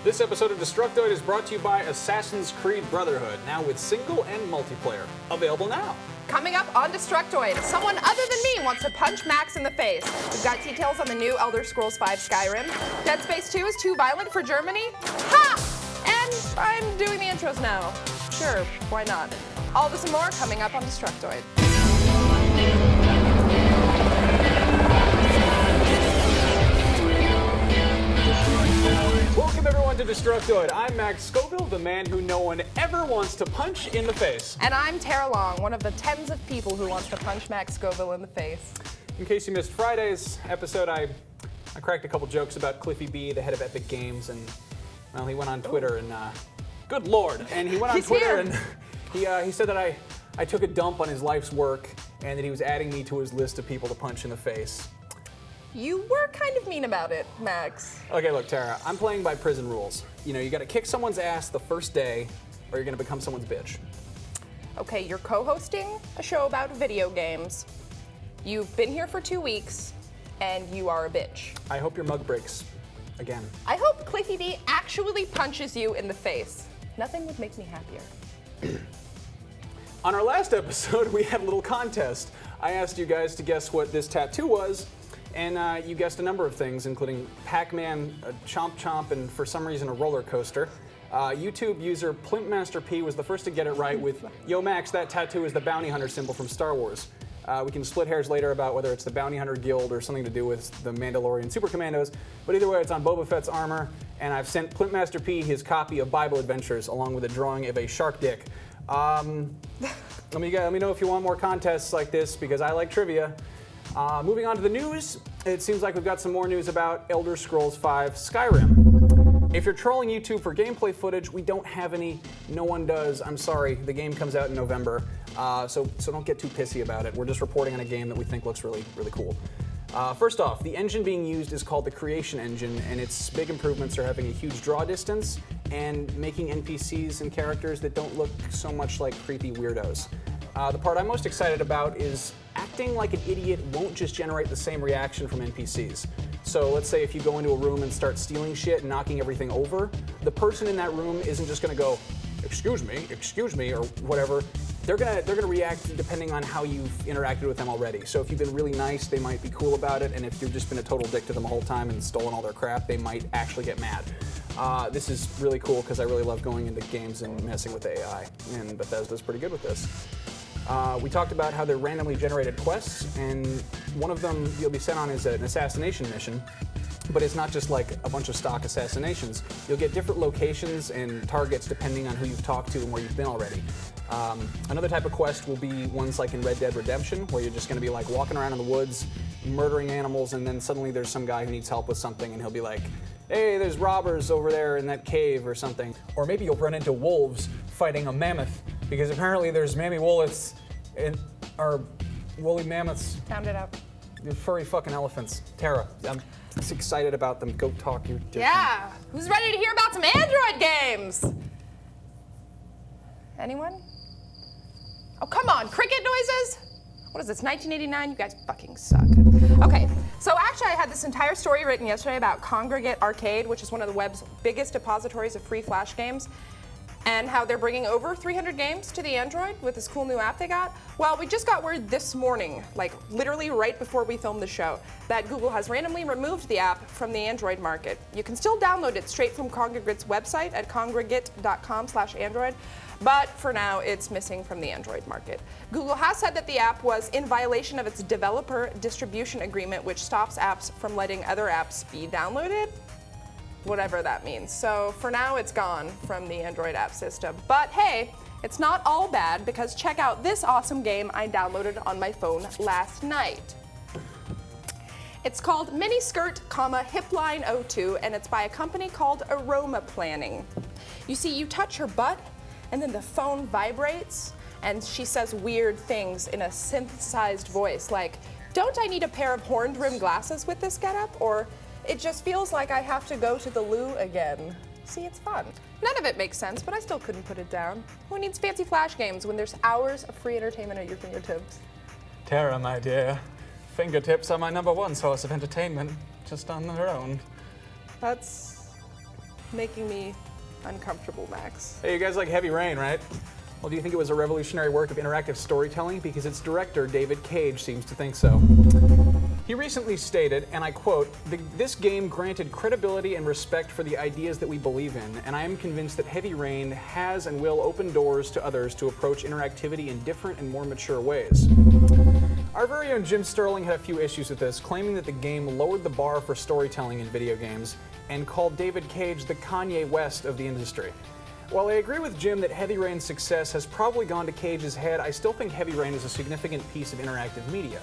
This episode of Destructoid is brought to you by Assassin's Creed Brotherhood, now with single and multiplayer. Available now. Coming up on Destructoid, someone other than me wants to punch Max in the face. We've got details on the new Elder Scrolls V Skyrim. Dead Space 2 is too violent for Germany. Ha! And I'm doing the intros now. Sure, why not? All this and more coming up on Destructoid. Welcome everyone to Destructoid. I'm Max Scoville, the man who no one ever wants to punch in the face. And I'm Tara Long, one of the tens of people who wants to punch Max Scoville in the face. In case you missed Friday's episode, I cracked a couple jokes about Cliffy B, the head of Epic Games, and well, he went on Twitter and good lord, and he went on Twitter and he said that I took a dump on his life's work and that he was adding me to his list of people to punch in the face. You were kind of mean about it, Max. Okay, look, Tara, I'm playing by prison rules. You know, you gotta kick someone's ass the first day, or you're gonna become someone's bitch. Okay, you're co-hosting a show about video games. You've been here for 2 weeks, and you are a bitch. I hope your mug breaks again. I hope Cliffy D actually punches you in the face. Nothing would make me happier. On our last episode, we had a little contest. I asked you guys to guess what this tattoo was, and you guessed a number of things, including Pac-Man, Chomp Chomp, and for some reason a roller coaster. YouTube user Plimpmaster P was the first to get it right with, "Yo Max, that tattoo is the bounty hunter symbol from Star Wars." We can split hairs later about whether it's the Bounty Hunter Guild or something to do with the Mandalorian Super Commandos, but either way, it's on Boba Fett's armor, and I've sent Plimpmaster P his copy of Bible Adventures along with a drawing of a shark dick. Let me know if you want more contests like this, because I like trivia. Moving on to the news, it seems like we've got some more news about Elder Scrolls V Skyrim. If you're trolling YouTube for gameplay footage, we don't have any. No one does. I'm sorry. The game comes out in November, so don't get too pissy about it. We're just reporting on a game that we think looks really, really cool. First off, the engine being used is called the Creation Engine, and its big improvements are having a huge draw distance and making NPCs and characters that don't look so much like creepy weirdos. The part I'm most excited about is acting like an idiot won't just generate the same reaction from NPCs. So let's say if you go into a room and start stealing shit and knocking everything over, the person in that room isn't just gonna go, excuse me, or whatever. They're gonna react depending on how you've interacted with them already. So if you've been really nice, they might be cool about it, and if you've just been a total dick to them the whole time and stolen all their crap, they might actually get mad. This is really cool because I really love going into games and messing with AI, and Bethesda's pretty good with this. We talked about how they're randomly generated quests, and one of them you'll be sent on is an assassination mission, but it's not just like a bunch of stock assassinations. You'll get different locations and targets depending on who you've talked to and where you've been already. Another type of quest will be ones like in Red Dead Redemption, where you're just going to be like walking around in the woods, murdering animals, and then suddenly there's some guy who needs help with something, and he'll be like, hey, there's robbers over there in that cave or something. Or maybe you'll run into wolves fighting a mammoth, because apparently there's mammy woolits or woolly mammoths. Found it out. They're furry fucking elephants. Tara, I'm just excited about them. Go talk, you dick. Yeah, who's ready to hear about some Android games? Anyone? Oh, come on, cricket noises? What is this, 1989? You guys fucking suck. Okay, so actually I had this entire story written yesterday about Kongregate Arcade, which is one of the web's biggest depositories of free Flash games, and how they're bringing over 300 games to the Android with this cool new app they got. Well, we just got word this morning, like literally right before we filmed the show, that Google has randomly removed the app from the Android market. You can still download it straight from Kongregate's website at congregate.com/Android, but for now it's missing from the Android market. Google has said that the app was in violation of its developer distribution agreement, which stops apps from letting other apps be downloaded. Whatever that means. So for now, it's gone from the Android app system. But hey, it's not all bad, because check out this awesome game I downloaded on my phone last night. It's called Miniskirt, Hipline 02, and it's by a company called Aroma Planning. You see, you touch her butt, and then the phone vibrates, and she says weird things in a synthesized voice, like, don't I need a pair of horned-rimmed glasses with this getup? Or, it just feels like I have to go to the loo again. See, it's fun. None of it makes sense, but I still couldn't put it down. Who needs fancy Flash games when there's hours of free entertainment at your fingertips? Tara, my dear, Fingertips are my #1 source of entertainment, just on their own. That's making me uncomfortable, Max. Hey, you guys like Heavy Rain, right? Well, do you think it was a revolutionary work of interactive storytelling? Because its director, David Cage, seems to think so. He recently stated, and I quote, "This game granted credibility and respect for the ideas that we believe in, and I am convinced that Heavy Rain has and will open doors to others to approach interactivity in different and more mature ways." Our very own Jim Sterling had a few issues with this, claiming that the game lowered the bar for storytelling in video games and called David Cage the Kanye West of the industry. While I agree with Jim that Heavy Rain's success has probably gone to Cage's head, I still think Heavy Rain is a significant piece of interactive media.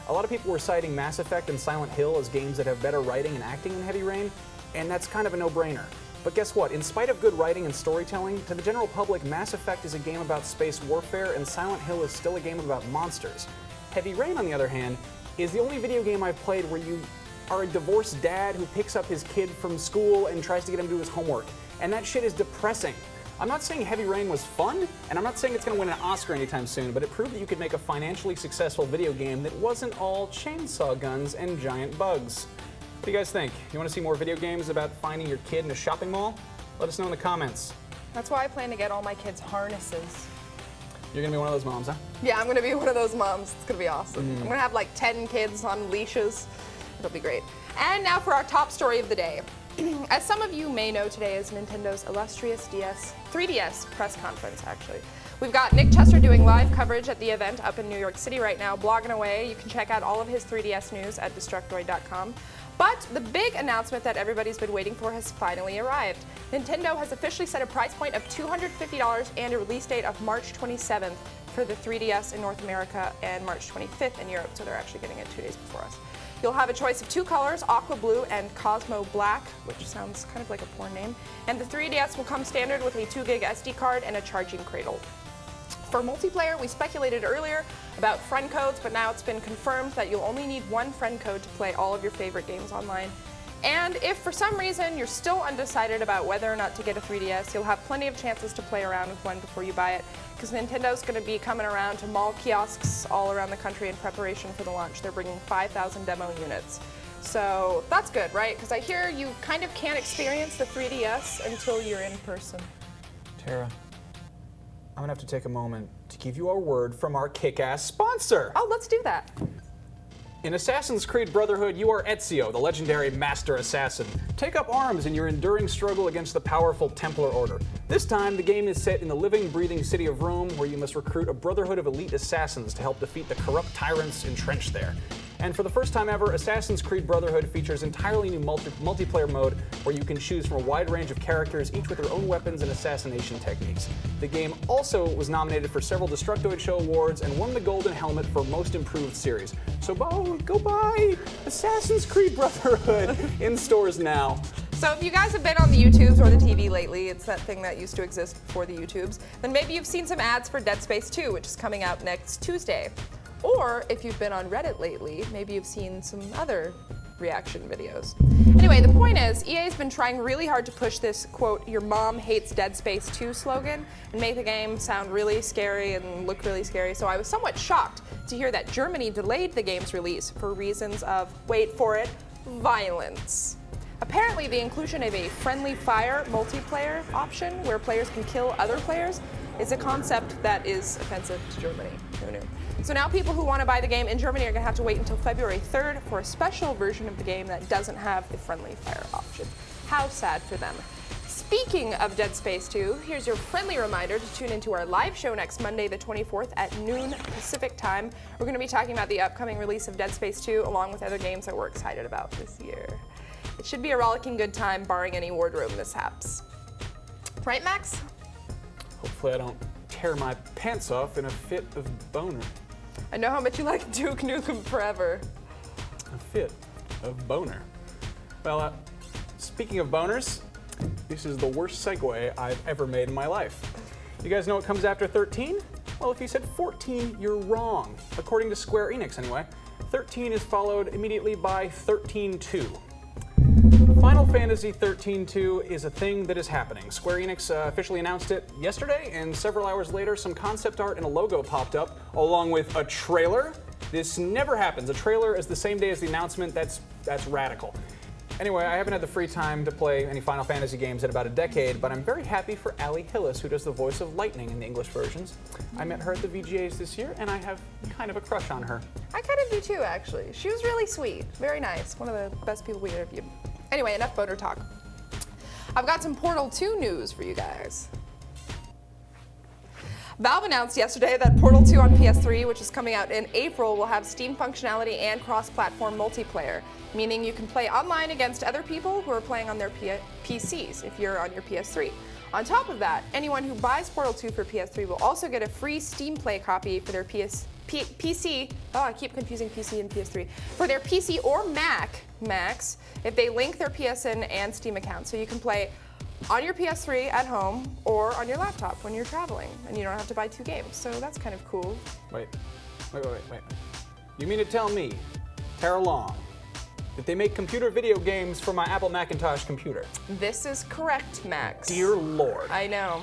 A lot of people were citing Mass Effect and Silent Hill as games that have better writing and acting than Heavy Rain, and that's kind of a no-brainer. But guess what? In spite of good writing and storytelling, to the general public, Mass Effect is a game about space warfare, and Silent Hill is still a game about monsters. Heavy Rain, on the other hand, is the only video game I've played where you are a divorced dad who picks up his kid from school and tries to get him to do his homework. And that shit is depressing. I'm not saying Heavy Rain was fun, and I'm not saying it's going to win an Oscar anytime soon, but it proved that you could make a financially successful video game that wasn't all chainsaw guns and giant bugs. What do you guys think? You want to see more video games about finding your kid in a shopping mall? Let us know in the comments. That's why I plan to get all my kids harnesses. You're going to be one of those moms, huh? Yeah, I'm going to be one of those moms. It's going to be awesome. I'm going to have like 10 kids on leashes. It'll be great. And now for our top story of the day. As some of you may know, today is Nintendo's illustrious 3DS press conference, actually. We've got Nick Chester doing live coverage at the event up in New York City right now, blogging away. You can check out all of his 3DS news at Destructoid.com. But the big announcement that everybody's been waiting for has finally arrived. Nintendo has officially set a price point of $250 and a release date of March 27th for the 3DS in North America and March 25th in Europe, so they're actually getting it 2 days before us. You'll have a choice of 2 colors, Aqua Blue and Cosmo Black, which sounds kind of like a porn name. And the 3DS will come standard with a 2 gig SD card and a charging cradle. For multiplayer, we speculated earlier about friend codes, but now it's been confirmed that you'll only need 1 friend code to play all of your favorite games online. And if for some reason you're still undecided about whether or not to get a 3DS, you'll have plenty of chances to play around with one before you buy it, because Nintendo's going to be coming around to mall kiosks all around the country in preparation for the launch. They're bringing 5,000 demo units. So that's good, right? Because I hear you kind of can't experience the 3DS until you're in person. Tara, I'm going to have to take a moment to give you a word from our kick-ass sponsor. Oh, let's do that. In Assassin's Creed Brotherhood, you are Ezio, the legendary master assassin. Take up arms in your enduring struggle against the powerful Templar Order. This time, the game is set in the living, breathing city of Rome, where you must recruit a brotherhood of elite assassins to help defeat the corrupt tyrants entrenched there. And for the first time ever, Assassin's Creed Brotherhood features entirely new multiplayer mode where you can choose from a wide range of characters, each with their own weapons and assassination techniques. The game also was nominated for several Destructoid Show awards and won the Golden Helmet for Most Improved Series. So go buy Assassin's Creed Brotherhood in stores now. So if you guys have been on the YouTubes or the TV lately, it's that thing that used to exist before the YouTubes, then maybe you've seen some ads for Dead Space 2, which is coming out next Tuesday. Or if you've been on Reddit lately, maybe you've seen some other reaction videos. Anyway, the point is, EA's been trying really hard to push this, quote, "your mom hates Dead Space 2" slogan and make the game sound really scary and look really scary. So I was somewhat shocked to hear that Germany delayed the game's release for reasons of, wait for it, violence. Apparently, the inclusion of a friendly fire multiplayer option where players can kill other players is a concept that is offensive to Germany. Who knew? So now people who want to buy the game in Germany are going to have to wait until February 3rd for a special version of the game that doesn't have the friendly fire option. How sad for them. Speaking of Dead Space 2, here's your friendly reminder to tune into our live show next Monday the 24th at noon Pacific time. We're going to be talking about the upcoming release of Dead Space 2 along with other games that we're excited about this year. It should be a rollicking good time barring any wardrobe mishaps. Right, Max? Hopefully I don't tear my pants off in a fit of boner. I know how much you like Duke Nukem Forever. A fit of boner. Well, speaking of boners, this is the worst segue I've ever made in my life. You guys know what comes after 13? Well, if you said 14, you're wrong. According to Square Enix, anyway. 13 is followed immediately by 13-2. Final Fantasy XIII-2 is a thing that is happening. Square Enix officially announced it yesterday, and several hours later, some concept art and a logo popped up, along with a trailer This never happens. A trailer is the same day as the announcement. That's radical. Anyway, I haven't had the free time to play any Final Fantasy games in about a decade, but I'm very happy for Ali Hillis, who does the voice of Lightning in the English versions. I met her at the VGAs this year, and I have kind of a crush on her. I kind of do too, actually. She was really sweet, very nice, one of the best people we interviewed. Anyway, enough boner talk. I've got some Portal 2 news for you guys. Valve announced yesterday that Portal 2 on PS3, which is coming out in April, will have Steam functionality and cross-platform multiplayer, meaning you can play online against other people who are playing on their PCs if you're on your PS3. On top of that, anyone who buys Portal 2 for PS3 will also get a free Steam Play copy for their PC. Oh, I keep confusing PC and PS3. For their PC or Macs, if they link their PSN and Steam account. So you can play on your PS3 at home or on your laptop when you're traveling, and you don't have to buy 2 games. So that's kind of cool. Wait. You mean to tell me, Tara Long, that they make computer video games for my Apple Macintosh computer? This is correct, Max. Dear Lord. I know.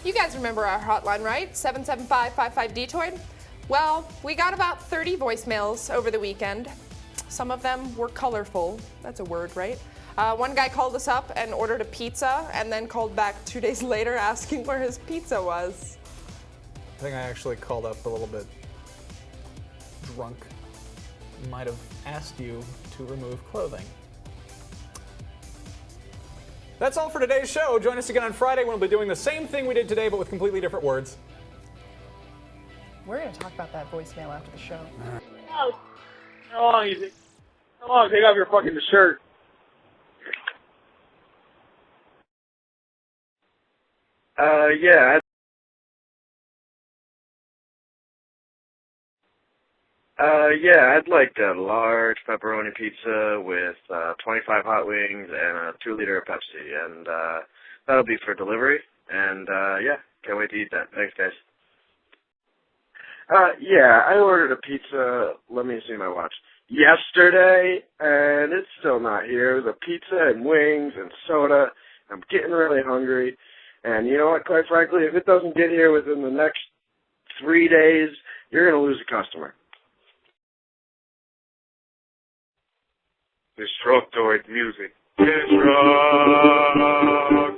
You guys remember our hotline, right? 775-55-DTOID? Well, we got about 30 voicemails over the weekend. Some of them were colorful. That's a word, right? One guy called us up and ordered a pizza and then called back 2 days later asking where his pizza was. I think I actually called up a little bit drunk. Might have asked you to remove clothing. That's all for today's show. Join us again on Friday when we'll be doing the same thing we did today, but with completely different words. We're going to talk about that voicemail after the show. How long is it? How long? Take off your fucking shirt. I'd like a large pepperoni pizza with 25 hot wings and a 2-liter of Pepsi, and that'll be for delivery. And can't wait to eat that. Thanks, guys. I ordered a pizza. Let me see my watch. Yesterday, and it's still not here. It was a pizza and wings and soda. I'm getting really hungry. And you know what, quite frankly, if it doesn't get here within the next 3 days, you're going to lose a customer. Destructoid music. Destructoid.